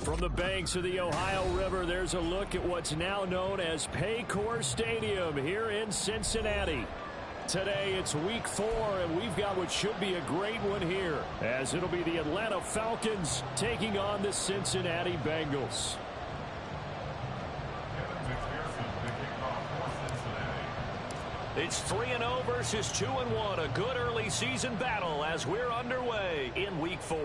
From the banks of the Ohio River, there's a look at what's now known as Paycor Stadium here in Cincinnati. Today, it's week 4, and we've got what should be a great one here, as it'll be the Atlanta Falcons taking on the Cincinnati Bengals. It's 3-0 versus 2-1, a good early season battle as we're underway in week 4.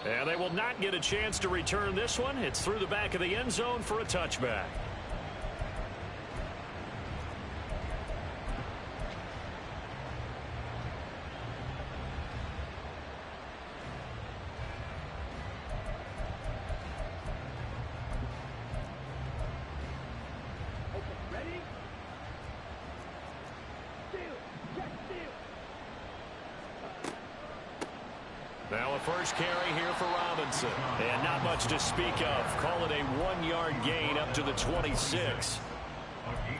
And they will not get a chance to return this one. It's through the back of the end zone for a touchback. Now a first carry here for Robinson. And not much to speak of. Call it a 1-yard gain up to the 26.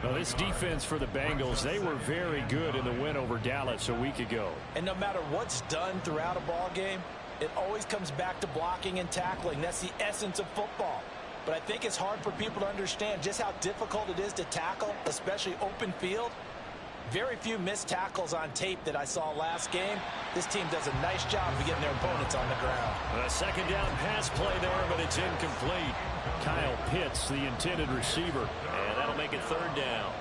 Now this defense for the Bengals, they were very good in the win over Dallas a week ago. And no matter what's done throughout a ball game, it always comes back to blocking and tackling. That's the essence of football. But I think it's hard for people to understand just how difficult it is to tackle, especially open field. Very few missed tackles on tape that I saw last game. This team does a nice job of getting their opponents on the ground. A second down pass play there, but it's incomplete. Kyle Pitts, the intended receiver. And that'll make it third down.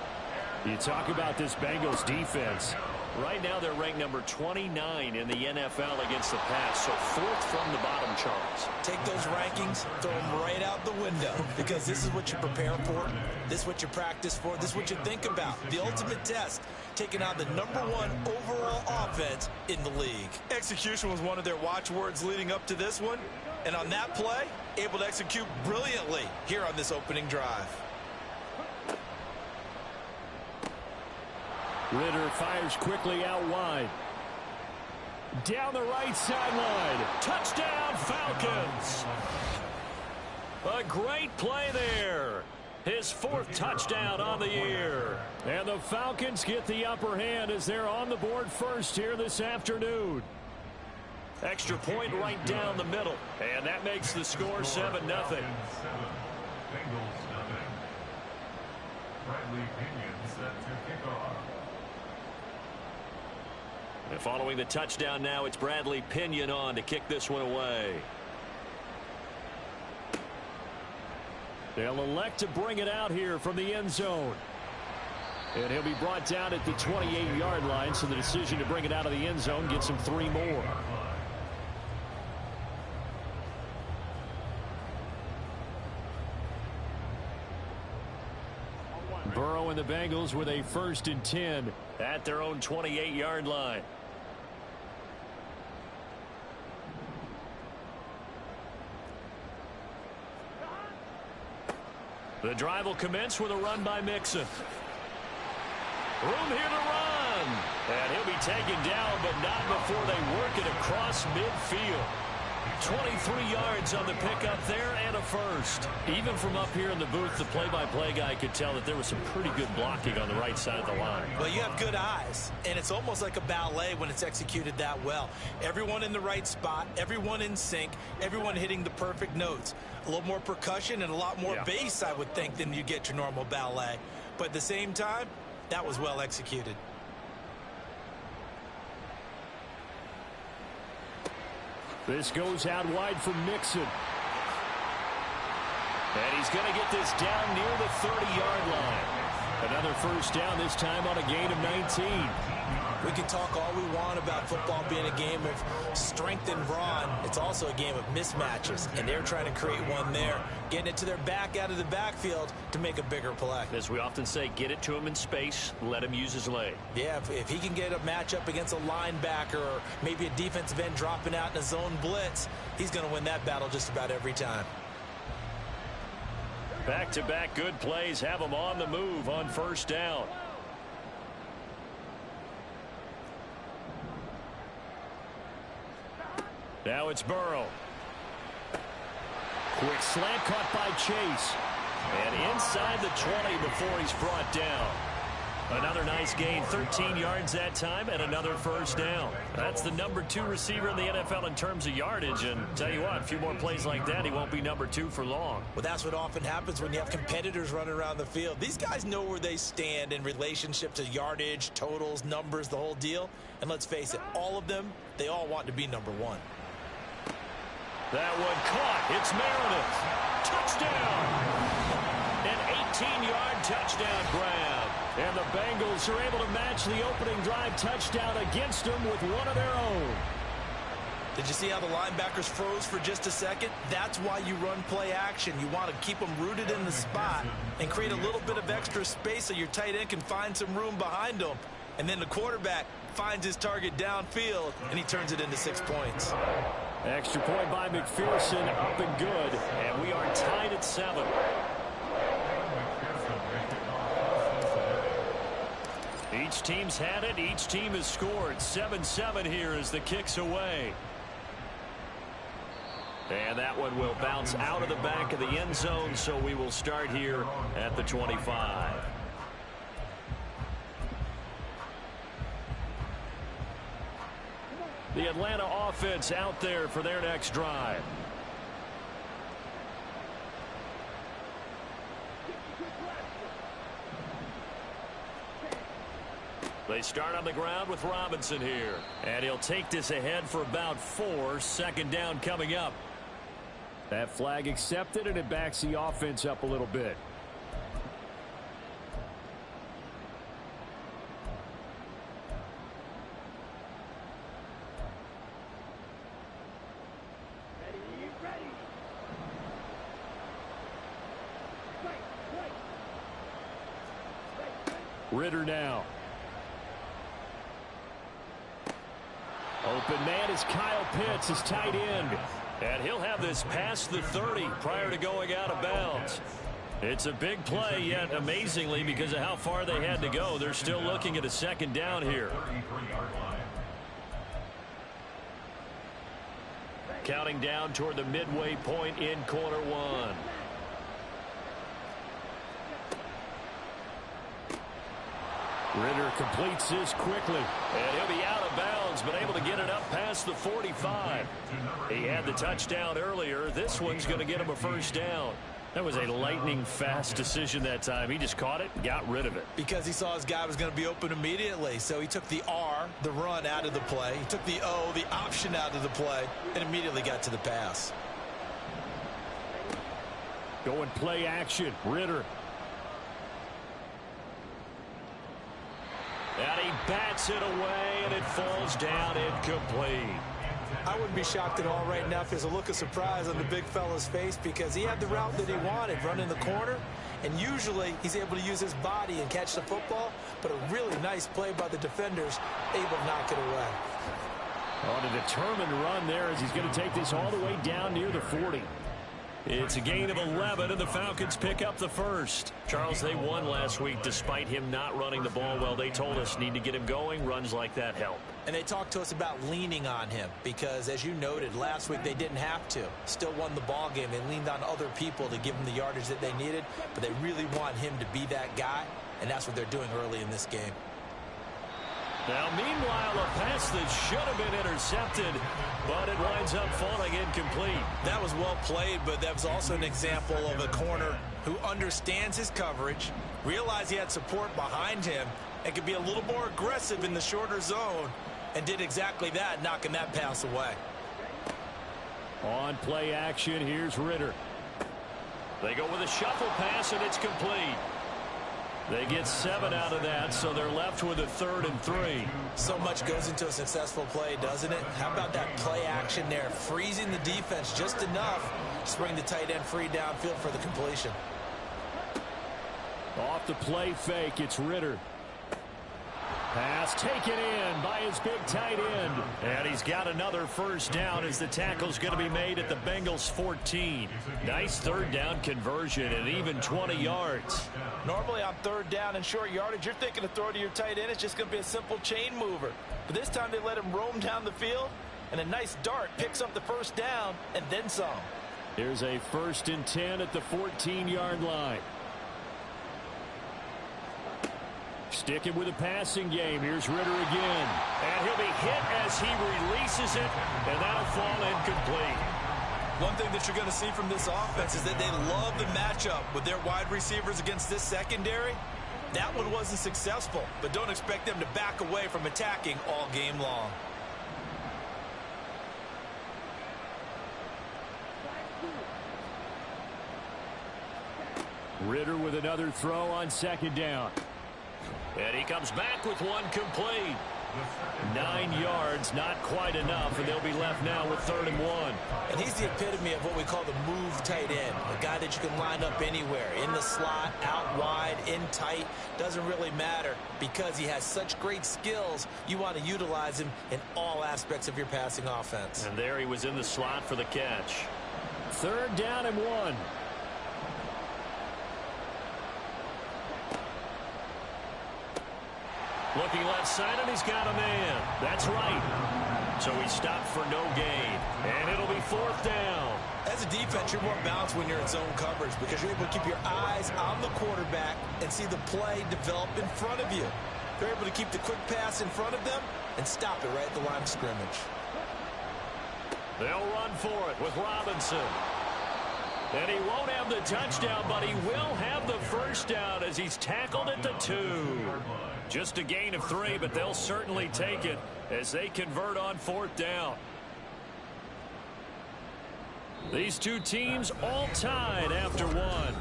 You talk about this Bengals defense. Right now they're ranked number 29 in the NFL against the pass, so 4th from the bottom, Charles. Take those rankings, throw them right out the window, because this is what you prepare for, this is what you practice for, this is what you think about. The ultimate test, taking on the #1 overall offense in the league. Execution was one of their watchwords leading up to this one, and on that play, able to execute brilliantly here on this opening drive. Ritter fires quickly out wide. Down the right sideline. Touchdown, Falcons. A great play there. His 4th touchdown on the year. And the Falcons get the upper hand as they're on the board first here this afternoon. Extra point right down the middle. And that makes the score 7-0. Bengals 7, Bradley Pinion set to kick off. And following the touchdown now, it's Bradley Pinion on to kick this one away. They'll elect to bring it out here from the end zone. And he'll be brought down at the 28-yard line, so the decision to bring it out of the end zone gets him 3 more. Burrow and the Bengals with a 1st and 10 at their own 28-yard line. The drive will commence with a run by Mixon. Room here to run. And he'll be taken down, but not before they work it across midfield. 23 yards on the pickup there and a 1st. Even from up here in the booth, the play-by-play guy could tell that there was some pretty good blocking on the right side of the line. Well, you have good eyes, and it's almost like a ballet when it's executed that well. Everyone in the right spot, everyone in sync, everyone hitting the perfect notes. A little more percussion and a lot more bass, I would think, than you get your normal ballet. But at the same time, that was well executed. This goes out wide for Mixon. And he's going to get this down near the 30-yard line. Another 1st down, this time on a gain of 19. We can talk all we want about football being a game of strength and brawn. It's also a game of mismatches, and they're trying to create one there, getting it to their back out of the backfield to make a bigger play. As we often say, get it to him in space, let him use his leg. Yeah, if he can get a matchup against a linebacker or maybe a defensive end dropping out in a zone blitz, he's going to win that battle just about every time. Back-to-back good plays have him on the move on 1st down. Now it's Burrow. Quick slant caught by Chase. And inside the 20 before he's brought down. Another nice gain, 13 yards that time, and another first down. That's the number 2 receiver in the NFL in terms of yardage, and tell you what, a few more plays like that, he won't be number 2 for long. Well, that's what often happens when you have competitors running around the field. These guys know where they stand in relationship to yardage, totals, numbers, the whole deal. And let's face it, all of them, they all want to be number 1. That one caught. It's Meredith. Touchdown! An 18-yard touchdown grab. And the Bengals are able to match the opening drive touchdown against them with one of their own. Did you see how the linebackers froze for just a second? That's why you run play action. You want to keep them rooted in the spot and create a little bit of extra space so your tight end can find some room behind them. And then the quarterback finds his target downfield, and he turns it into 6 points. Extra point by McPherson, up and good. And we are tied at 7. Each team's had it. Each team has scored. 7-7 here as the kick's away. And that one will bounce out of the back of the end zone, so we will start here at the 25. The Atlanta offense out there for their next drive. They start on the ground with Robinson here. And he'll take this ahead for about 4. Second down coming up. That flag accepted, and it backs the offense up a little bit. Ritter now. Open man is Kyle Pitts, his tight end. And he'll have this past the 30 prior to going out of bounds. It's a big play, yet amazingly, because of how far they had to go, they're still looking at a second down here. Counting down toward the midway point in quarter 1. Ritter completes this quickly, and he'll be out of bounds, but able to get it up past the 45. He had the touchdown earlier. This one's going to get him a first down. That was a lightning-fast decision that time. He just caught it and got rid of it. Because he saw his guy was going to be open immediately, so he took the R, the run, out of the play. He took the O, the option, out of the play, and immediately got to the pass. Going play action, Ritter. And he bats it away, and it falls down incomplete. I wouldn't be shocked at all right now if there's a look of surprise on the big fella's face, because he had the route that he wanted, running the corner, and usually he's able to use his body and catch the football, but a really nice play by the defenders, able to knock it away. On a determined run there as he's going to take this all the way down near the 40. It's a gain of 11, and the Falcons pick up the first. Charles, they won last week despite him not running the ball well. They told us need to get him going. Runs like that help. And they talked to us about leaning on him because, as you noted, last week they didn't have to. Still won the ball game. They leaned on other people to give them the yardage that they needed, but they really want him to be that guy, and that's what they're doing early in this game. Now, meanwhile, a pass that should have been intercepted, but it winds up falling incomplete. That was well played, but that was also an example of a corner who understands his coverage, realized he had support behind him, and could be a little more aggressive in the shorter zone, and did exactly that, knocking that pass away. On play action, here's Ritter. They go with a shuffle pass, and it's complete. They get 7 out of that, so they're left with a 3rd and 3. So much goes into a successful play, doesn't it? How about that play action there, freezing the defense just enough to bring the tight end free downfield for the completion. Off the play fake, it's Ritter. Pass taken in by his big tight end. And he's got another first down as the tackle's going to be made at the Bengals 14. Nice 3rd down conversion and even 20 yards. Normally on 3rd down and short yardage, you're thinking of throw to your tight end. It's just going to be a simple chain mover. But this time they let him roam down the field, and a nice dart picks up the first down and then some. Here's a 1st and 10 at the 14-yard line. Sticking with the passing game. Here's Ritter again. And he'll be hit as he releases it, and that'll fall incomplete. One thing that you're going to see from this offense is that they love the matchup with their wide receivers against this secondary. That one wasn't successful, but don't expect them to back away from attacking all game long. Ritter with another throw on second down. And he comes back with one complete. 9 yards, not quite enough, and they'll be left now with 3rd and 1. And he's the epitome of what we call the move tight end, a guy that you can line up anywhere, in the slot, out wide, in tight, doesn't really matter because he has such great skills. You want to utilize him in all aspects of your passing offense. And there he was in the slot for the catch. 3rd down and 1. Looking left side, and he's got a man. That's right. So he stopped for no gain. And it'll be 4th down. As a defense, you're more balanced when you're in zone coverage because you're able to keep your eyes on the quarterback and see the play develop in front of you. They're able to keep the quick pass in front of them and stop it right at the line of scrimmage. They'll run for it with Robinson. And he won't have the touchdown, but he will have the first down as he's tackled at the 2. Just a gain of 3, but they'll certainly take it as they convert on 4th down. These two teams all tied after 1.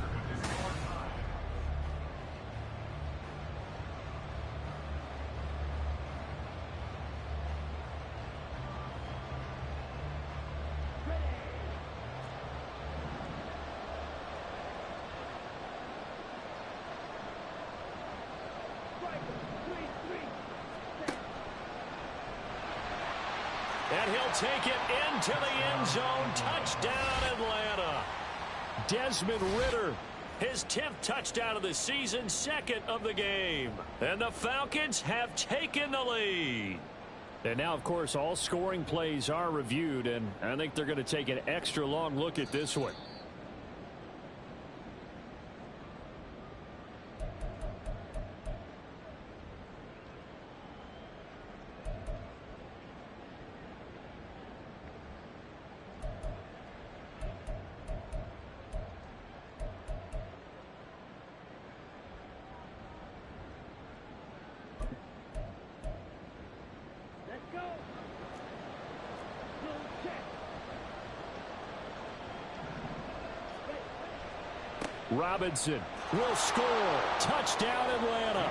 And he'll take it into the end zone. Touchdown, Atlanta. Desmond Ritter, his 10th touchdown of the season, 2nd of the game. And the Falcons have taken the lead. And now, of course, all scoring plays are reviewed, and I think they're going to take an extra long look at this one. Robinson will score. Touchdown, Atlanta.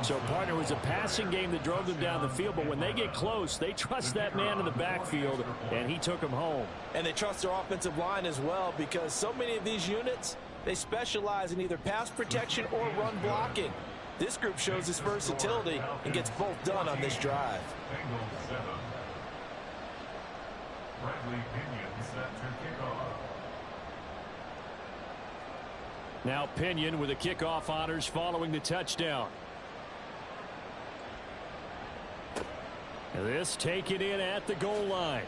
So, partner, it was a passing game that drove them down the field, but when they get close, they trust that man in the backfield, and he took them home. And they trust their offensive line as well because so many of these units, they specialize in either pass protection or run blocking. This group shows its versatility and gets both done on this drive. Bengals 7. Bradley Pinion set to kick off. Now Pinion with the kickoff honors following the touchdown. This taken in at the goal line.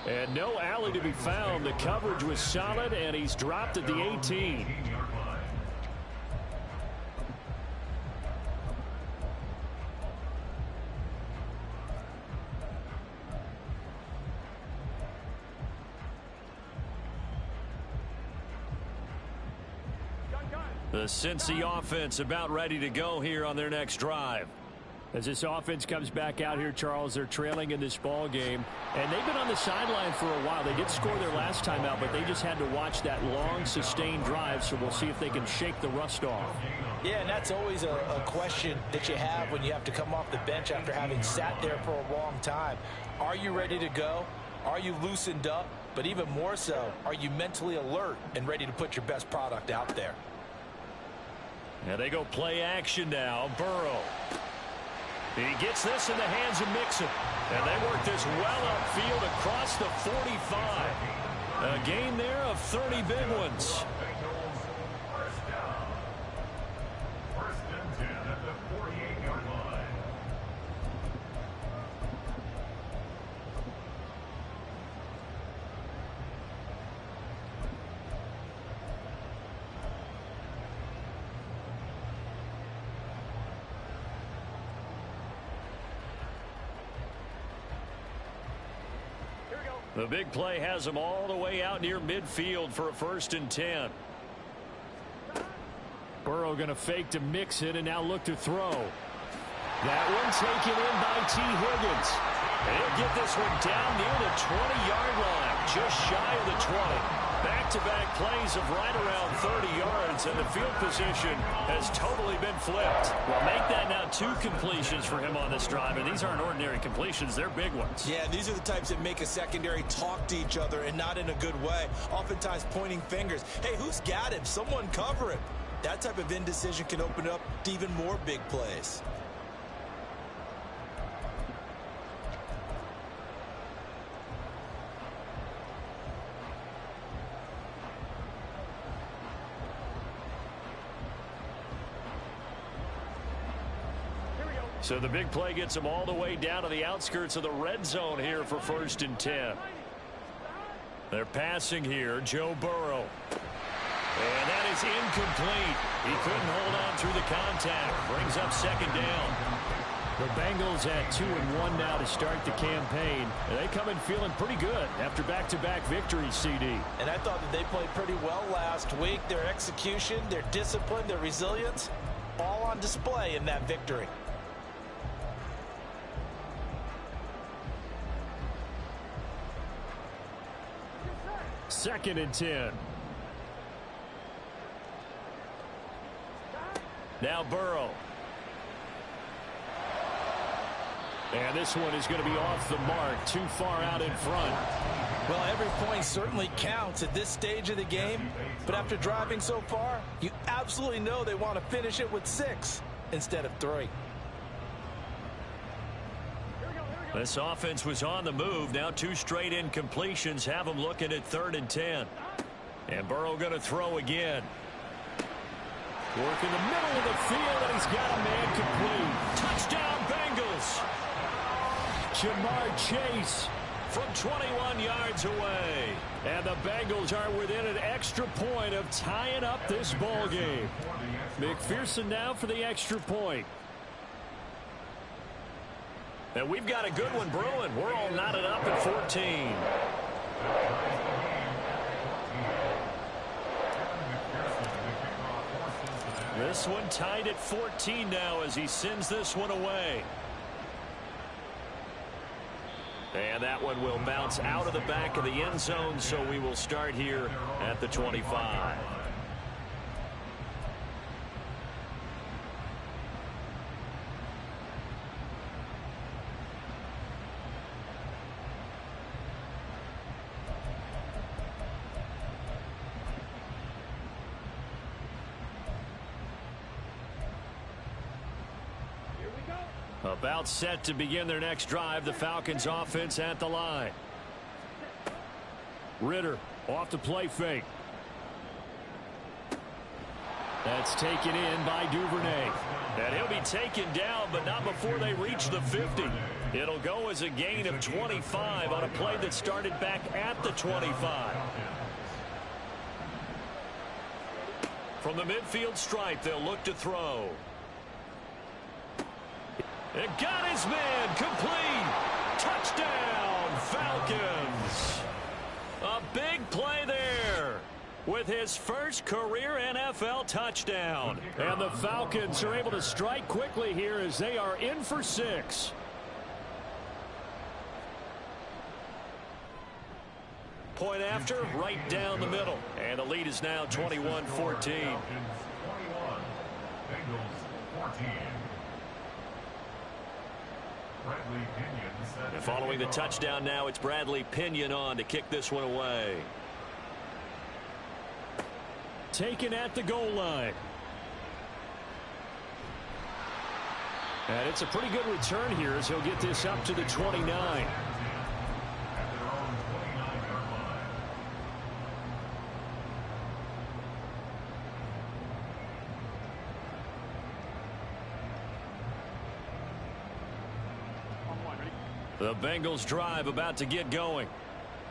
And no alley to be found. The coverage was solid, and he's dropped at the 18. The Cincy offense about ready to go here on their next drive. As this offense comes back out here, Charles, they're trailing in this ball game, and they've been on the sideline for a while. They did score their last time out, but they just had to watch that long, sustained drive, so we'll see if they can shake the rust off. Yeah, and that's always a question that you have when you have to come off the bench after having sat there for a long time. Are you ready to go? Are you loosened up? But even more so, are you mentally alert and ready to put your best product out there? And they go play action now. Burrow. He gets this in the hands of Mixon. And they work this well upfield across the 45. A gain there of 30 big ones. First down. 1st and 10 at the 48-yard line. The big play has him all the way out near midfield for a 1st and 10. Burrow going to fake to mix it and now look to throw. That one taken in by T. Higgins. And he'll get this one down near the 20-yard line, just shy of the 20. Back-to-back plays of right around 30 yards, and the field position has totally been flipped. Well, make that now 2 completions for him on this drive, and these aren't ordinary completions. They're big ones. Yeah, these are the types that make a secondary talk to each other and not in a good way, oftentimes pointing fingers. Hey, who's got him? Someone cover him. That type of indecision can open up to even more big plays. So the big play gets him all the way down to the outskirts of the red zone here for 1st and 10. They're passing here, Joe Burrow. And that is incomplete. He couldn't hold on through the contact. Brings up 2nd down. The Bengals at 2-1 now to start the campaign. And they come in feeling pretty good after back-to-back victories, CD. And I thought that they played pretty well last week. Their execution, their discipline, their resilience, all on display in that victory. 2nd and 10. Now Burrow. And this one is going to be off the mark, too far out in front. Well, every point certainly counts at this stage of the game. But after driving so far, you absolutely know they want to finish it with 6 instead of 3. This offense was on the move. Now 2 straight incompletions have them looking at 3rd and 10. And Burrow going to throw again. Work in the middle of the field, and he's got a man complete. Touchdown, Bengals. Jamar Chase from 21 yards away. And the Bengals are within an extra point of tying up this ball game. McPherson now for the extra point. And we've got a good one brewing. We're all knotted up at 14. This one tied at 14 now as he sends this one away. And that one will bounce out of the back of the end zone, so we will start here at the 25. About set to begin their next drive. The Falcons offense at the line. Ritter off the play fake. That's taken in by Duvernay. And he'll be taken down, but not before they reach the 50. It'll go as a gain of 25 on a play that started back at the 25. From the midfield stripe, they'll look to throw. It got his man complete. Touchdown, Falcons. A big play there with his first career NFL touchdown. And the Falcons are able to strike quickly here as they are in for 6. Point after, right down the middle. And the lead is now 21-14. Bengals 21, Bengals 14. And following the touchdown now, it's Bradley Pinion on to kick this one away. Taken at the goal line. And it's a pretty good return here as he'll get this up to the 29. The Bengals drive about to get going.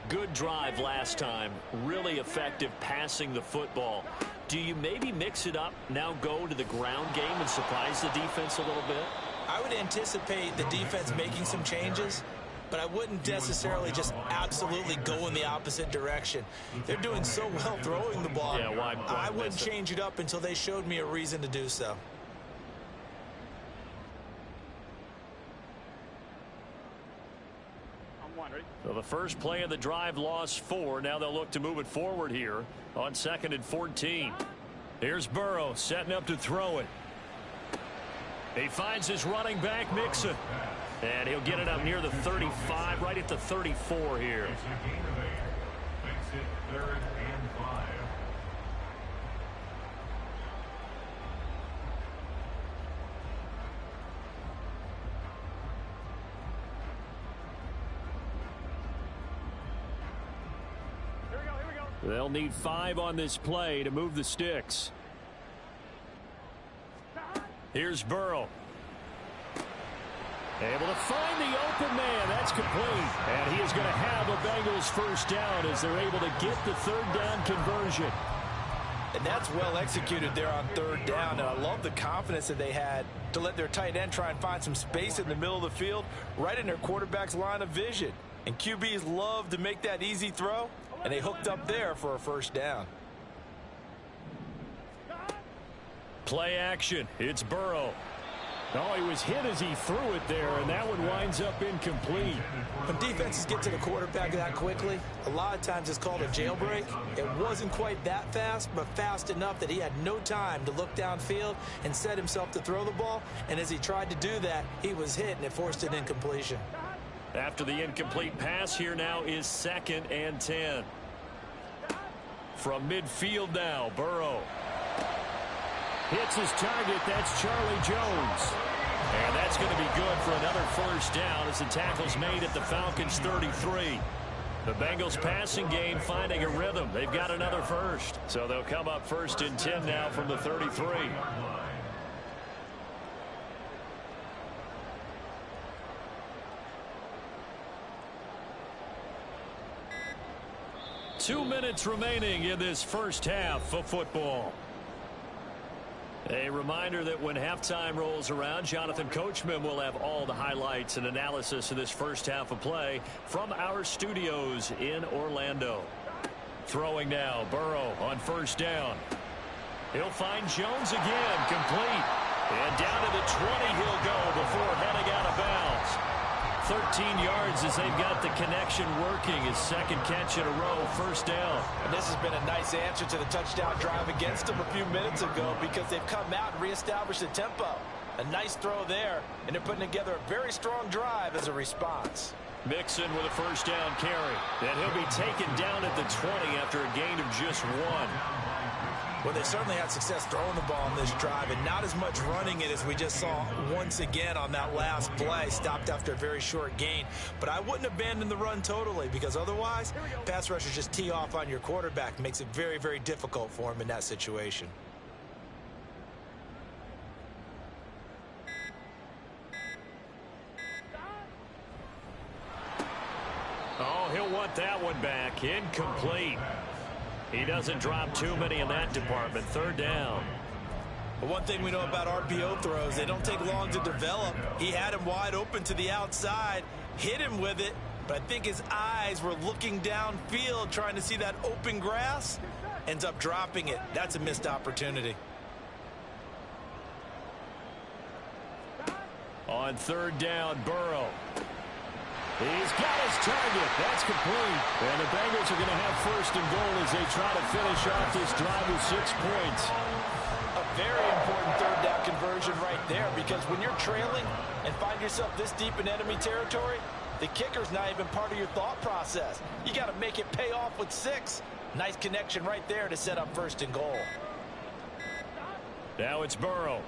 Good drive last time. Really effective passing the football. Do you maybe mix it up, now go to the ground game and surprise the defense a little bit? I would anticipate the defense making some changes. but I wouldn't necessarily just absolutely go in the opposite direction. They're doing so well throwing the ball. Yeah, why I wouldn't change it up until they showed me a reason to do so. So the first play of the drive lost 4. Now they'll look to move it forward here on 2nd and 14. Here's Burrow setting up to throw it. He finds his running back, Mixon. And he'll get it up near the 35, right at the 34 here. It's a gain of 8. Makes it 3rd and 5. They'll need 5 on this play to move the sticks. Here's Burrow. Able to find the open man. That's complete. And he is going to have a Bengals first down as they're able to get the 3rd down conversion. And that's well executed there on 3rd down. And I love the confidence that they had to let their tight end try and find some space in the middle of the field, right in their quarterback's line of vision. And QBs love to make that easy throw, and they hooked up there for a first down. Play action. It's Burrow. Oh, he was hit as he threw it there, and that one winds up incomplete. When defenses get to the quarterback that quickly, a lot of times it's called a jailbreak. It wasn't quite that fast, but fast enough that he had no time to look downfield and set himself to throw the ball. And as he tried to do that, he was hit, and it forced an incompletion. After the incomplete pass, here now is 2nd and 10. From midfield now, Burrow. Hits his target. That's Charlie Jones. And that's going to be good for another first down as the tackle's made at the Falcons' 33. The Bengals passing game finding a rhythm. They've got another first. So they'll come up 1st and 10 now from the 33. 2 minutes remaining in this first half of football. A reminder that when halftime rolls around, Jonathan Coachman will have all the highlights and analysis of this first half of play from our studios in Orlando. Throwing now, Burrow on 1st down. He'll find Jones again, complete. And down to the 20 he'll go before heading out of bounds. 13 yards as they've got the connection working. His 2nd catch in a row, 1st down. And this has been a nice answer to the touchdown drive against them a few minutes ago because they've come out and reestablished the tempo. A nice throw there, and they're putting together a very strong drive as a response. Mixon with a 1st down carry. And he'll be taken down at the 20 after a gain of just 1. Well, they certainly had success throwing the ball on this drive and not as much running it as we just saw once again on that last play. Stopped after a very short gain. But I wouldn't abandon the run totally because otherwise, pass rushers just tee off on your quarterback. Makes it very, very difficult for him in that situation. Oh, he'll want that one back. Incomplete. He doesn't drop too many in that department. 3rd down. But one thing we know about RPO throws, they don't take long to develop. He had him wide open to the outside, hit him with it, but I think his eyes were looking downfield trying to see that open grass. Ends up dropping it. That's a missed opportunity. On 3rd down, Burrow. He's got his target. That's complete. And the Bengals are going to have 1st and goal as they try to finish off this drive with 6 points. A very important 3rd down conversion right there because when you're trailing and find yourself this deep in enemy territory, the kicker's not even part of your thought process. You got to make it pay off with 6. Nice connection right there to set up 1st and goal. Now it's Burrow.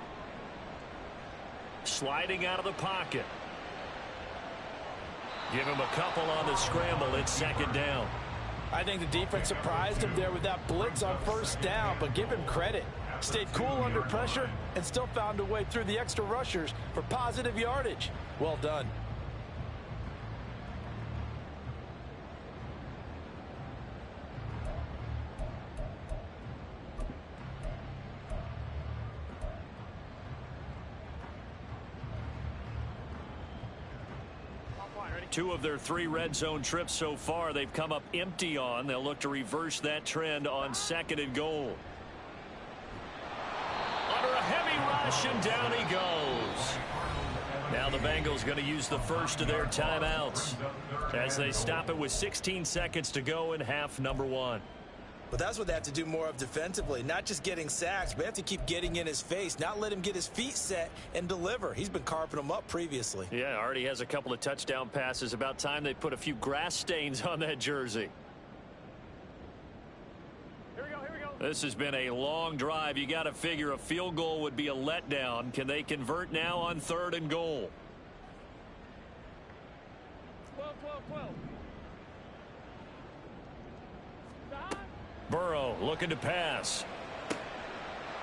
Sliding out of the pocket. Give him a couple on the scramble. It's 2nd down. I think the defense surprised him there with that blitz on 1st down, but give him credit. Stayed cool under pressure and still found a way through the extra rushers for positive yardage. Well done. 2 of their 3 red zone trips so far, they've come up empty on. They'll look to reverse that trend on 2nd and goal. Under a heavy rush, and down he goes. Now the Bengals going to use the first of their timeouts as they stop it with 16 seconds to go in half number 1. But that's what they have to do more of defensively, not just getting sacks, but they have to keep getting in his face, not let him get his feet set and deliver. He's been carving them up previously. Yeah, already has a couple of touchdown passes. About time they put a few grass stains on that jersey. Here we go. This has been a long drive. You got to figure a field goal would be a letdown. Can they convert now on 3rd and goal? 12. Burrow looking to pass.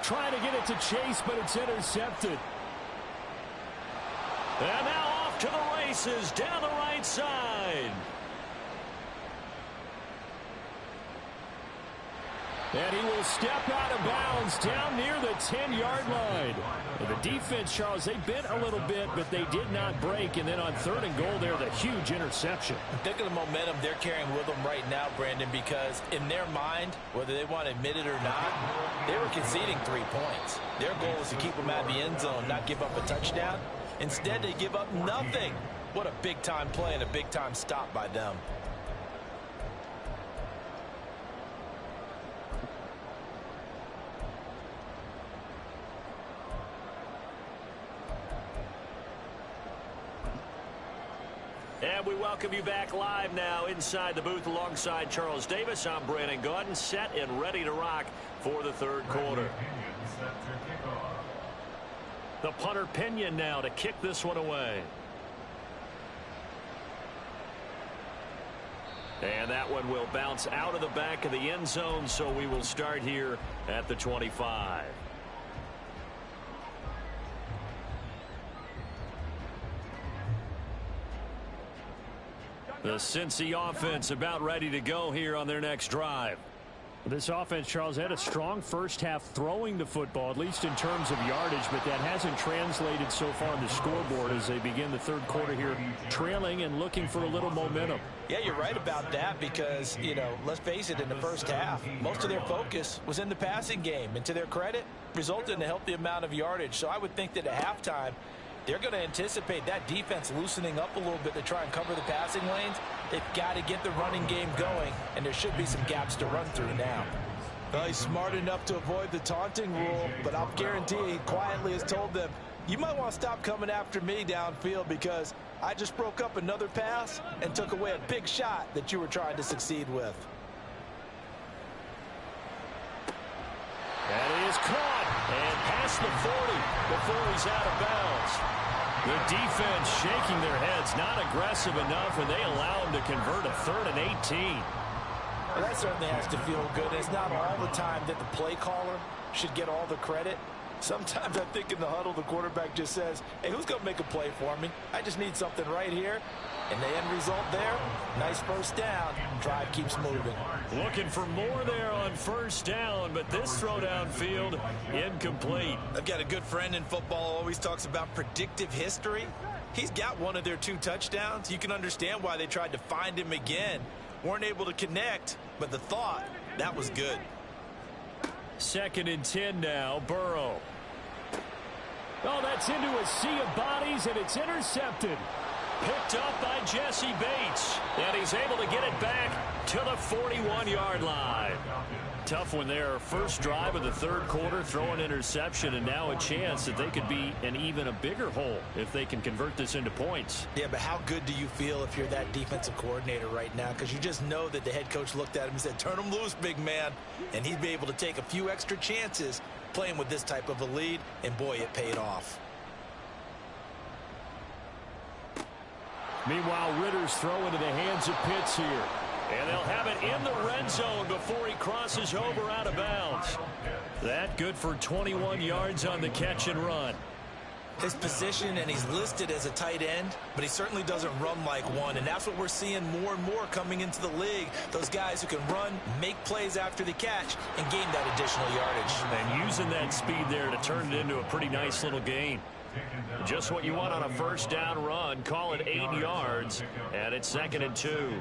Trying to get it to Chase, but it's intercepted. And now off to the races down the right side. And he will step out of bounds down near the 10-yard line. And the defense, Charles, they bent a little bit, but they did not break. And then on 3rd and goal there, the huge interception. Think of the momentum they're carrying with them right now, Brandon, because in their mind, whether they want to admit it or not, they were conceding 3 points. Their goal was to keep them out of the end zone, not give up a touchdown. Instead, they give up nothing. What a big-time play and a big-time stop by them. And we welcome you back live now inside the booth alongside Charles Davis. I'm Brandon Gaudin, set and ready to rock for the 3rd quarter. The punter Pinion now to kick this one away. And that one will bounce out of the back of the end zone, so we will start here at the 25. The Cincy offense about ready to go here on their next drive. This offense, Charles, had a strong first half throwing the football, at least in terms of yardage, but that hasn't translated so far on the scoreboard as they begin the 3rd quarter here, trailing and looking for a little momentum. Yeah, you're right about that because, let's face it, in the first half, most of their focus was in the passing game. And to their credit, resulted in a healthy amount of yardage. So I would think that at halftime, they're going to anticipate that defense loosening up a little bit to try and cover the passing lanes. They've got to get the running game going, and there should be some gaps to run through now. Well, he's smart enough to avoid the taunting rule, but I'll guarantee he quietly has told them, you might want to stop coming after me downfield because I just broke up another pass and took away a big shot that you were trying to succeed with. And he is caught and past the 40 before he's out of bounds. The defense shaking their heads, not aggressive enough, and they allow him to convert a 3rd and 18. Well, that certainly has to feel good. It's not all the time that the play caller should get all the credit. Sometimes I think in the huddle, the quarterback just says, hey, who's going to make a play for me? I just need something right here. And the end result there, nice first down. Drive keeps moving. Looking for more there on 1st down, but this throw downfield incomplete. I've got a good friend in football, always talks about predictive history. He's got one of their 2 touchdowns. You can understand why they tried to find him again. Weren't able to connect, but the thought, that was good. 2nd and 10 now, Burrow. Oh, that's into a sea of bodies, and it's intercepted. Picked up by Jesse Bates, and he's able to get it back to the 41-yard line. Tough one there. First drive of the 3rd quarter, throw an interception, and now a chance that they could be in even a bigger hole if they can convert this into points. Yeah, but how good do you feel if you're that defensive coordinator right now? Because you just know that the head coach looked at him and said, turn him loose, big man. And he'd be able to take a few extra chances playing with this type of a lead, and boy, it paid off. Meanwhile, Ritter's throw into the hands of Pitts here. And they'll have it in the red zone before he crosses over out of bounds. That good for 21 yards on the catch and run. His position, and he's listed as a tight end, but he certainly doesn't run like one, and that's what we're seeing more and more coming into the league. Those guys who can run, make plays after the catch, and gain that additional yardage. And using that speed there to turn it into a pretty nice little gain. Just what you want on a first down run. Call it 8 yards, and it's 2nd and 2.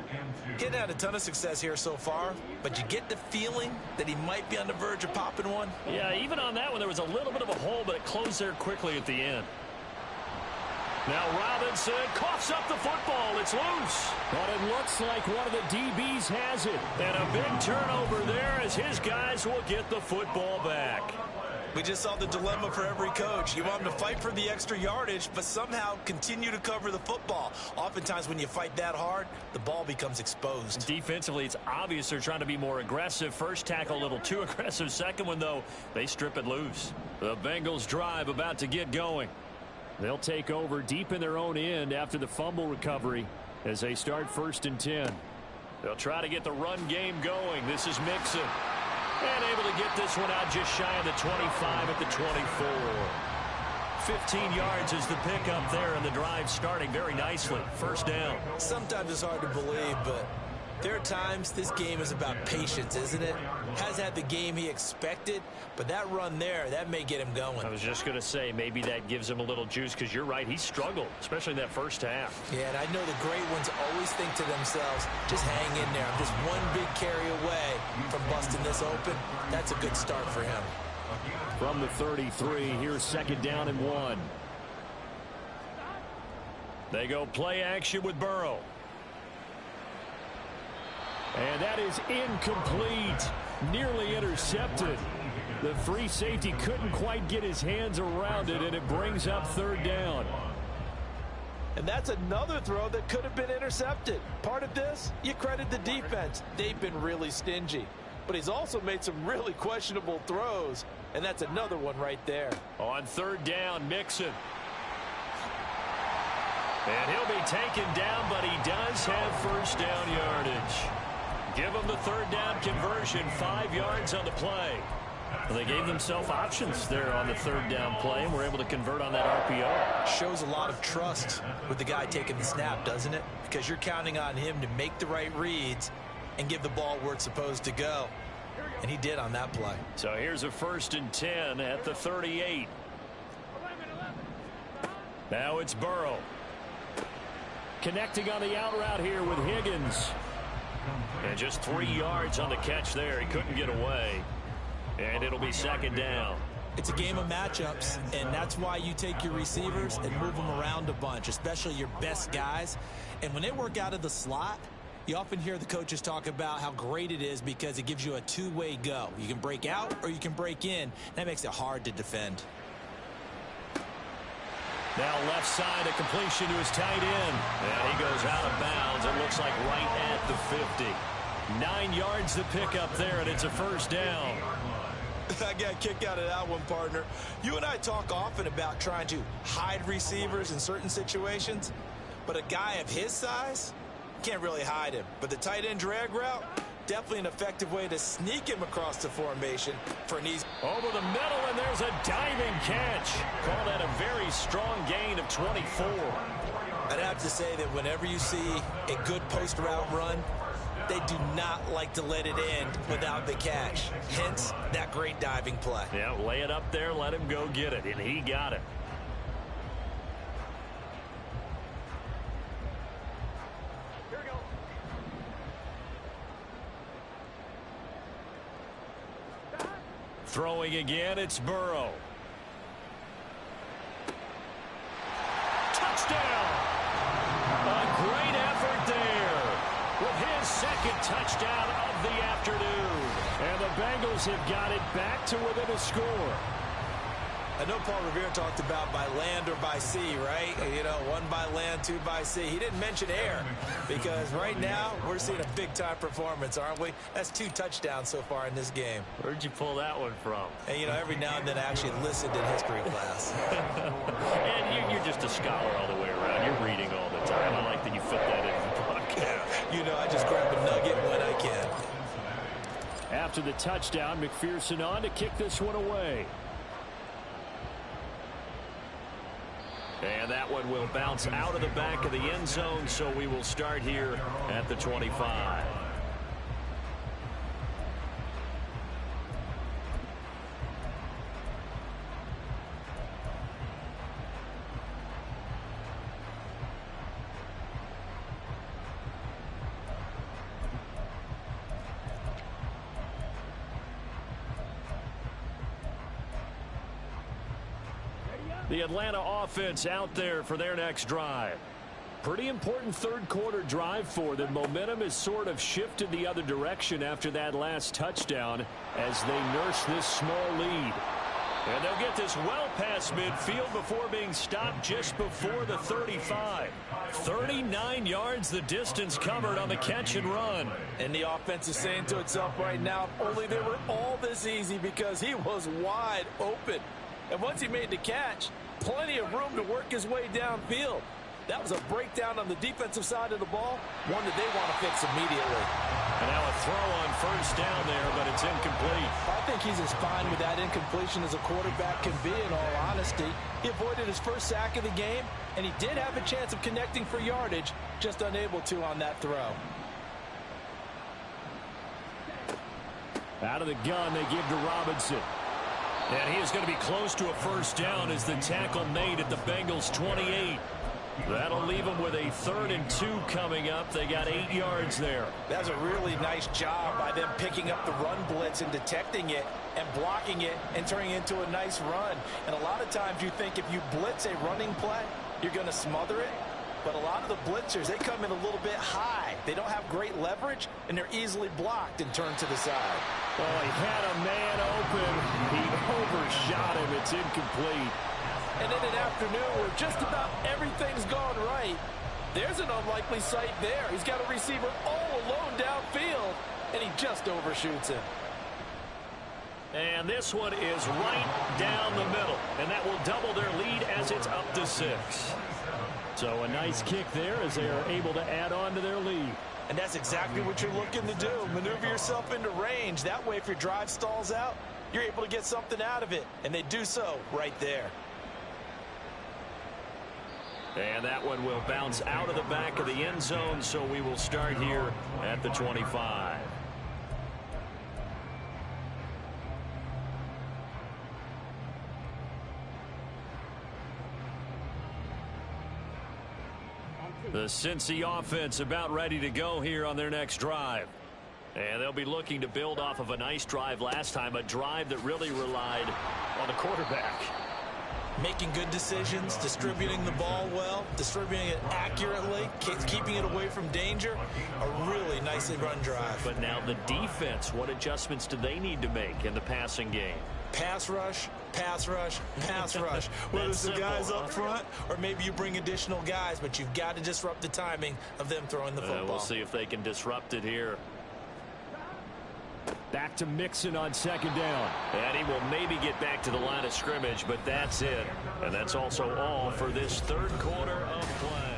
Getting had a ton of success here so far, but you get the feeling that he might be on the verge of popping one. Yeah, even on that one, there was a little bit of a hole, but it closed there quickly at the end. Now Robinson coughs up the football. It's loose. But it looks like one of the DBs has it. And a big turnover there as his guys will get the football back. We just saw the dilemma for every coach. You want them to fight for the extra yardage, but somehow continue to cover the football. Oftentimes when you fight that hard, the ball becomes exposed. Defensively, it's obvious they're trying to be more aggressive. First tackle a little too aggressive. Second one, though, they strip it loose. The Bengals drive about to get going. They'll take over deep in their own end after the fumble recovery as they start 1st and 10. They'll try to get the run game going. This is Mixon. And able to get this one out just shy of the 25 at the 24. 15 yards is the pickup there, and the drive starting very nicely. First down. Sometimes it's hard to believe, but there are times this game is about patience, isn't it? Has had the game he expected, but that run there, that may get him going. I was just going to say, maybe that gives him a little juice, because you're right, he struggled, especially in that first half. Yeah, and I know the great ones always think to themselves, just hang in there. I'm just one big carry away from busting this open. That's a good start for him. From the 33, here's 2nd down and 1. They go play action with Burrow. And that is incomplete. Nearly intercepted. The free safety couldn't quite get his hands around it, and it brings up 3rd down. And that's another throw that could have been intercepted. Part of this, you credit the defense. They've been really stingy. But he's also made some really questionable throws, and that's another one right there. On 3rd down, Mixon. And he'll be taken down, but he does have first down yardage. Give him the 3rd down conversion, 5 yards on the play. Well, they gave themselves options there on the 3rd down play, and were able to convert on that RPO. Shows a lot of trust with the guy taking the snap, doesn't it? Because you're counting on him to make the right reads and give the ball where it's supposed to go. And he did on that play. So here's a 1st and 10 at the 38. Now it's Burrow. Connecting on the out route here with Higgins. And just 3 yards on the catch there. He couldn't get away. And it'll be 2nd down. It's a game of matchups, and that's why you take your receivers and move them around a bunch, especially your best guys. And when they work out of the slot, you often hear the coaches talk about how great it is because it gives you a two-way go. You can break out or you can break in. That makes it hard to defend. Now left side, a completion to his tight end. And he goes out of bounds. It looks like right at the 50. 9 yards to pick up there, and it's a 1st down. I got a kick out of that one, partner. You and I talk often about trying to hide receivers in certain situations, but a guy of his size can't really hide him. But the tight end drag route, definitely an effective way to sneak him across the formation for an easy. Over the middle, and there's a diving catch. Call that a very strong gain of 24. I'd have to say that whenever you see a good post route run, they do not like to let it end without the catch. Hence, that great diving play. Yeah, lay it up there, let him go get it, and he got it. Here we go. Throwing again, it's Burrow. Touchdown! A great effort there with his 2nd touchdown of the afternoon. And the Bengals have got it back to within a score. I know Paul Revere talked about by land or by sea, right? You know, 1 by land, 2 by sea. He didn't mention air because right now we're seeing a big-time performance, aren't we? That's 2 touchdowns so far in this game. Where'd you pull that one from? And, you know, every now and then I actually listened in history class. And you're just a scholar all the way around. You're reading all the time. I like that you fit that in the podcast. You know, I just grab a nugget when I can. After the touchdown, McPherson on to kick this one away. And that one will bounce out of the back of the end zone, so we will start here at the 25. The Atlanta offense out there for their next drive. Pretty important third quarter drive for them. Momentum has sort of shifted the other direction after that last touchdown as they nurse this small lead. And they'll get this well past midfield before being stopped just before the 35. 39 yards the distance covered on the catch and run. And the offense is saying to itself right now, only they were all this easy because he was wide open. And once he made the catch, plenty of room to work his way downfield. That was a breakdown on the defensive side of the ball, one that they want to fix immediately. And now a throw on first down there, but it's incomplete. I think he's as fine with that incompletion as a quarterback can be, in all honesty. He avoided his first sack of the game, and he did have a chance of connecting for yardage, just unable to on that throw. Out of the gun, they give to Robinson. And he is going to be close to a first down as the tackle made at the Bengals 28. That'll leave them with a 3rd and 2 coming up. They got 8 yards there. That's a really nice job by them picking up the run blitz and detecting it and blocking it and turning it into a nice run. And a lot of times you think if you blitz a running play, you're going to smother it. But a lot of the blitzers, they come in a little bit high. They don't have great leverage, and they're easily blocked and turned to the side. Oh, he had a man open. He overshot him. It's incomplete. And in an afternoon where just about everything's gone right, there's an unlikely sight there. He's got a receiver all alone downfield, and he just overshoots him. And this one is right down the middle, and that will double their lead as it's up to 6. So a nice kick there as they are able to add on to their lead. And that's exactly what you're looking to do. Maneuver yourself into range. That way, if your drive stalls out, you're able to get something out of it. And they do so right there. And that one will bounce out of the back of the end zone, so we will start here at the 25. The Cincy offense about ready to go here on their next drive. And they'll be looking to build off of a nice drive last time, a drive that really relied on the quarterback. Making good decisions, distributing the ball well, distributing it accurately, keeping it away from danger. A really nicely run drive. But now the defense, what adjustments do they need to make in the passing game? Pass rush, pass rush, pass rush. Whether it's the guys up front or maybe you bring additional guys, but you've got to disrupt the timing of them throwing the football. We'll see if they can disrupt it here. Back to Mixon on 2nd down. And he will maybe get back to the line of scrimmage, but that's it. And that's also all for this 3rd quarter of play.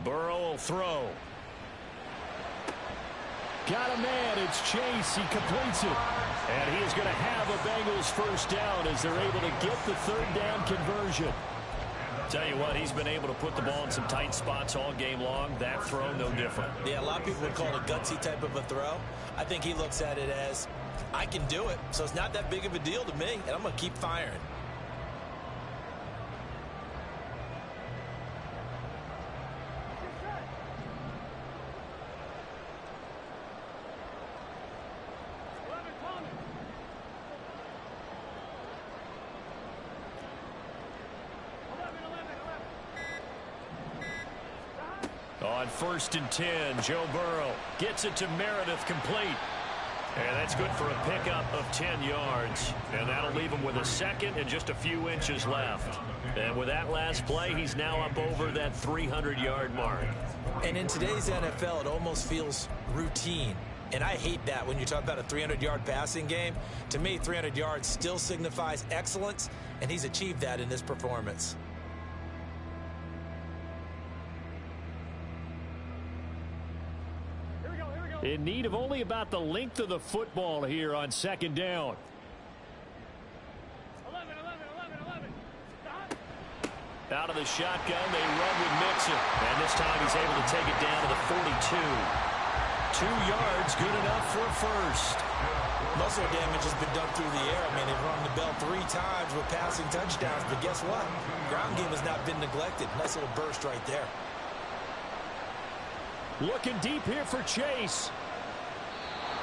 Burrow will throw. Got a man. It's Chase. He completes it. And he is going to have a Bengals first down as they're able to get the 3rd down conversion. Tell you what, he's been able to put the ball in some tight spots all game long. That throw, no different. Yeah, a lot of people would call it a gutsy type of a throw. I think he looks at it as, I can do it, so it's not that big of a deal to me, and I'm going to keep firing. On 1st and 10, Joe Burrow gets it to Meredith complete. And that's good for a pickup of 10 yards. And that'll leave him with a 2nd and just a few inches left. And with that last play, he's now up over that 300-yard mark. And in today's NFL, it almost feels routine. And I hate that when you talk about a 300-yard passing game. To me, 300 yards still signifies excellence, and he's achieved that in this performance. In need of only about the length of the football here on 2nd down. 11. Out of the shotgun, they run with Mixon. And this time he's able to take it down to the 42. 2 yards, good enough for a first. Most of the damage has been done through the air. I mean, they've rung the bell 3 times with passing touchdowns, but guess what? Ground game has not been neglected. Nice little burst right there. Looking deep here for Chase.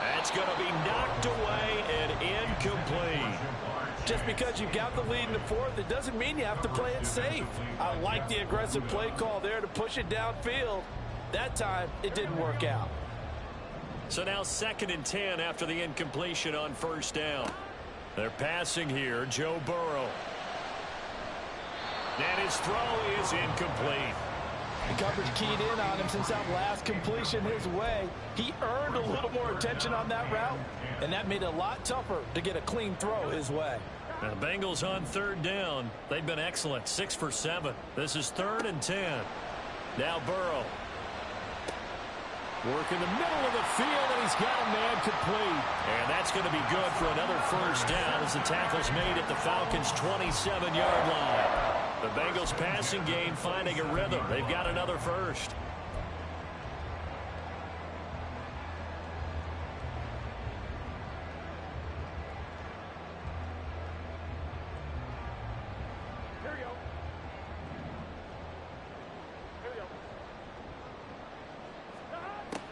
That's going to be knocked away and incomplete. Just because you've got the lead in the fourth, it doesn't mean you have to play it safe. I like the aggressive play call there to push it downfield. That time, it didn't work out. So now 2nd and 10 after the incompletion on first down. They're passing here, Joe Burrow. And his throw is incomplete. The coverage keyed in on him since that last completion his way. He earned a little more attention on that route, and that made it a lot tougher to get a clean throw his way. And the Bengals on 3rd down. They've been excellent, 6 for 7. This is 3rd and 10. Now Burrow. Work in the middle of the field, and he's got a man complete. And that's going to be good for another first down as the tackle's made at the Falcons' 27-yard line. The Bengals passing game finding a rhythm. They've got another first.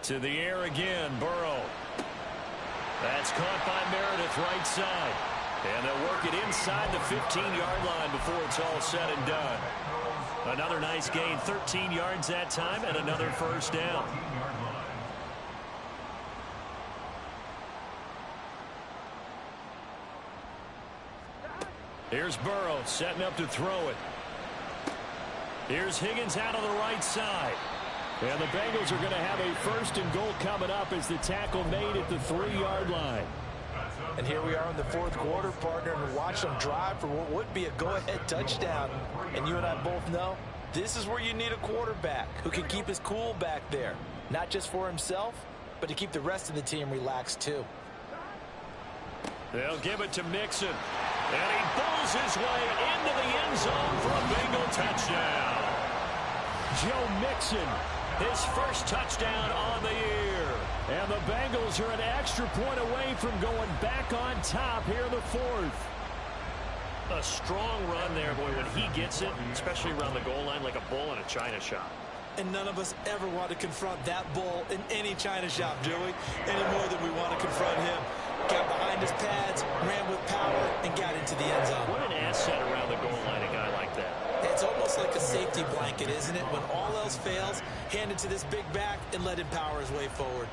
To the air again, Burrow. That's caught by Meredith right side. And they'll work it inside the 15-yard line before it's all said and done. Another nice gain, 13 yards that time, and another first down. Here's Burrow setting up to throw it. Here's Higgins out on the right side. And the Bengals are going to have a 1st and goal coming up as the tackle made at the 3-yard line. And here we are in the 4th quarter, partner, and watch them drive for what would be a go-ahead touchdown. And you and I both know this is where you need a quarterback who can keep his cool back there. Not just for himself, but to keep the rest of the team relaxed too. They'll give it to Mixon. And he pulls his way into the end zone for a Bengal touchdown. Joe Mixon, his first touchdown on the year. And the Bengals are an extra point away from going back on top here in the 4th. A strong run there, boy, when he gets it, especially around the goal line like a bull in a china shop. And none of us ever want to confront that bull in any china shop, do we? Any more than we want to confront him. Got behind his pads, ran with power, and got into the end zone. What an asset around the goal line, a guy like that. It's almost like a safety blanket, isn't it? When all else fails, hand it to this big back and let him power his way forward.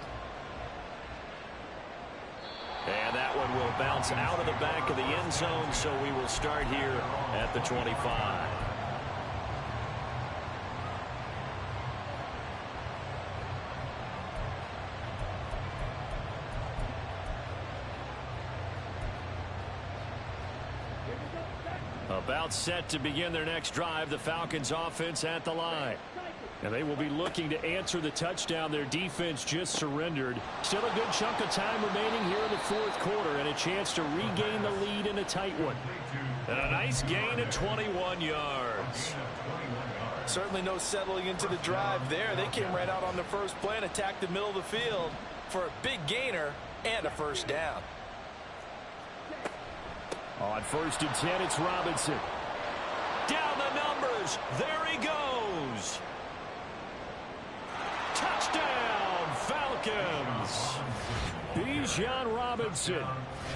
And that one will bounce out of the back of the end zone, so we will start here at the 25. About set to begin their next drive, the Falcons offense at the line. And they will be looking to answer the touchdown their defense just surrendered. Still a good chunk of time remaining here in the 4th quarter and a chance to regain the lead in a tight one. And a nice gain of 21 yards. Certainly no settling into the drive there. They came right out on the first play and attacked the middle of the field for a big gainer and a first down. On 1st and 10, it's Robinson. Down the numbers. There he goes. Touchdown, Falcons. Bijan Robinson,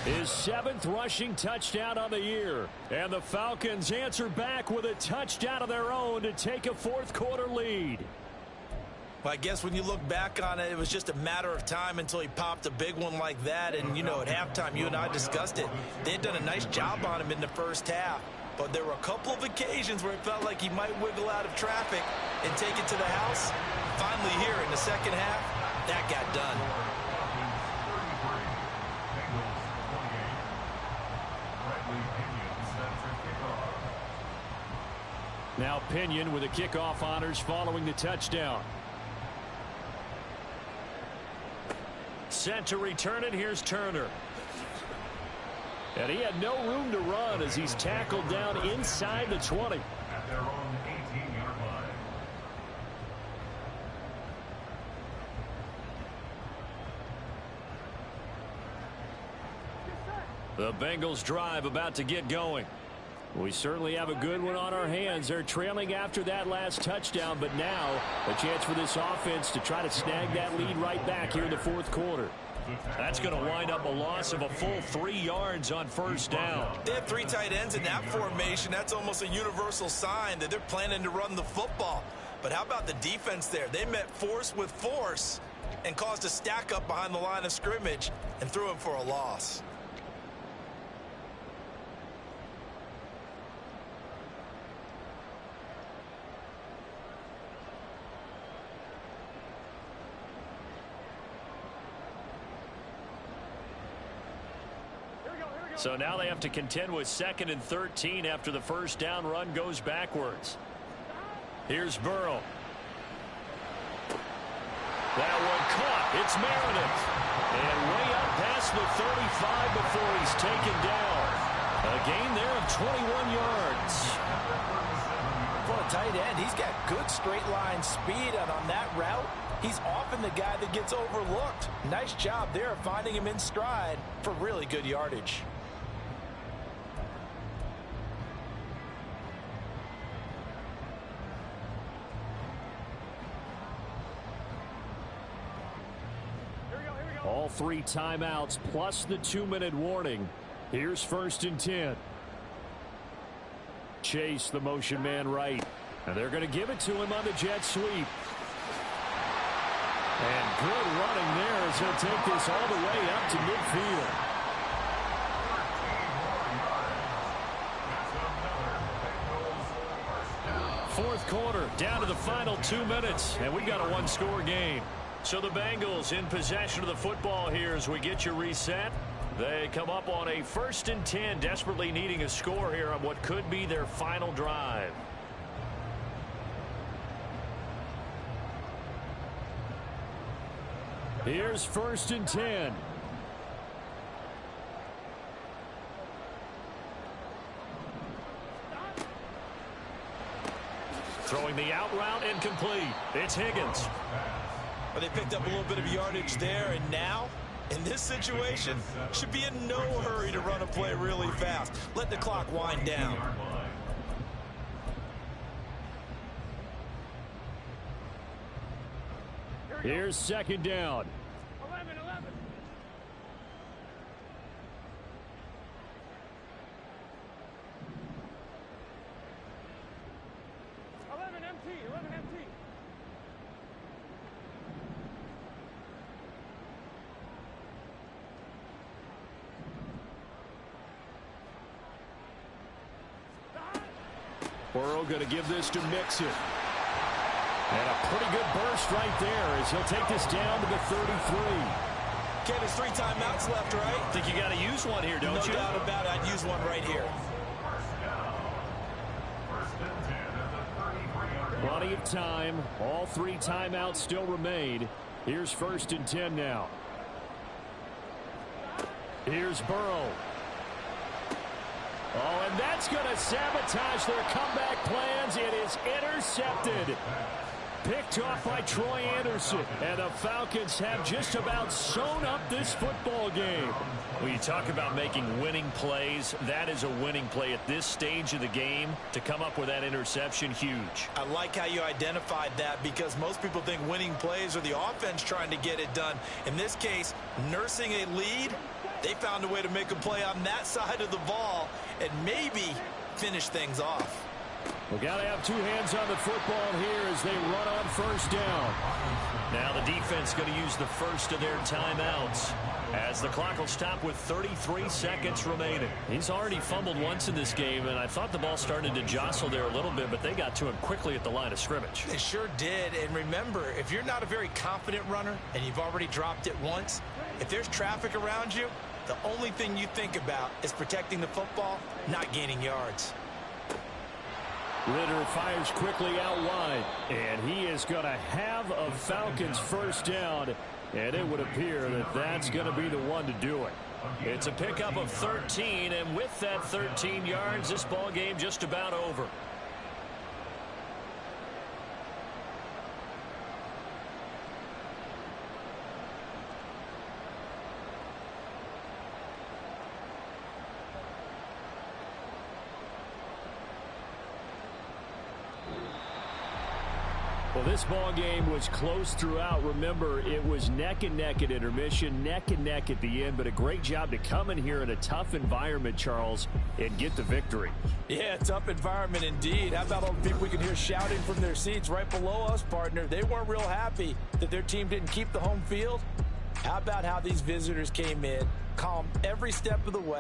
his 7th rushing touchdown on the year. And the Falcons answer back with a touchdown of their own to take a 4th quarter lead. Well, I guess when you look back on it, it was just a matter of time until he popped a big one like that. And, you know, at halftime, you and I discussed it. They had done a nice job on him in the first half. But there were a couple of occasions where it felt like he might wiggle out of traffic and take it to the house. Finally here in the second half, that got done. Now Pinion with the kickoff honors following the touchdown. Set to return it. Here's Turner. And he had no room to run as he's tackled down inside the 20. At their own 18-yard line. The Bengals drive about to get going. We certainly have a good one on our hands. They're trailing after that last touchdown, but now a chance for this offense to try to snag that lead right back here in the fourth quarter. That's going to wind up a loss of a full 3 yards on first down. They have 3 tight ends in that formation. That's almost a universal sign that they're planning to run the football. But how about the defense there? They met force with force and caused a stack up behind the line of scrimmage and threw him for a loss. So now they have to contend with 2nd and 13 after the first down run goes backwards. Here's Burrow. That one caught. It's Meredith. And way up past the 35 before he's taken down. A gain there of 21 yards. For a tight end, he's got good straight line speed, and on that route, he's often the guy that gets overlooked. Nice job there finding him in stride for really good yardage. All 3 timeouts plus the 2-minute warning. Here's 1st and 10. Chase the motion man right. And they're going to give it to him on the jet sweep. And good running there as he'll take this all the way up to midfield. Fourth quarter, down to the final 2 minutes, and we've got a 1-score game. So the Bengals in possession of the football here as we get you reset. They come up on a 1st and 10, desperately needing a score here on what could be their final drive. Here's 1st and 10. Throwing the out route and complete. It's Higgins. But they picked up a little bit of yardage there, and now, in this situation, should be in no hurry to run a play really fast. Let the clock wind down. Here's 2nd down. 11. 11 empty. Burrow going to give this to Mixon. And a pretty good burst right there as he'll take this down to the 33. Ken, there's 3 timeouts left, right? I think you got to use one here, don't you? No doubt about it. I'd use one right here. Plenty of time. All 3 timeouts still remain. Here's 1st and 10 now. Here's Burrow. Oh, and that's going to sabotage their comeback plans. It is intercepted. Picked off by Troy Anderson. And the Falcons have just about sewn up this football game. When you talk about making winning plays, that is a winning play at this stage of the game. To come up with that interception, huge. I like how you identified that, because most people think winning plays are the offense trying to get it done. In this case, nursing a lead, they found a way to make a play on that side of the ball and maybe finish things off. We got to have 2 hands on the football here as they run on 1st down. Now the defense going to use the first of their timeouts as the clock will stop with 33 seconds remaining. He's already fumbled once in this game, and I thought the ball started to jostle there a little bit, but they got to him quickly at the line of scrimmage. They sure did. And remember, if you're not a very confident runner and you've already dropped it once, if there's traffic around you, the only thing you think about is protecting the football, not gaining yards. Ritter fires quickly out wide, and he is going to have a Falcons 1st down, and it would appear that that's going to be the one to do it. It's a pickup of 13, and with that 13 yards, this ball game just about over. Well, this ball game was close throughout. Remember, it was neck and neck at intermission, neck and neck at the end, but a great job to come in here in a tough environment, Charles, and get the victory. Yeah, tough environment indeed. How about all the people we can hear shouting from their seats right below us, partner? They weren't real happy that their team didn't keep the home field. How about how these visitors came in, calm every step of the way?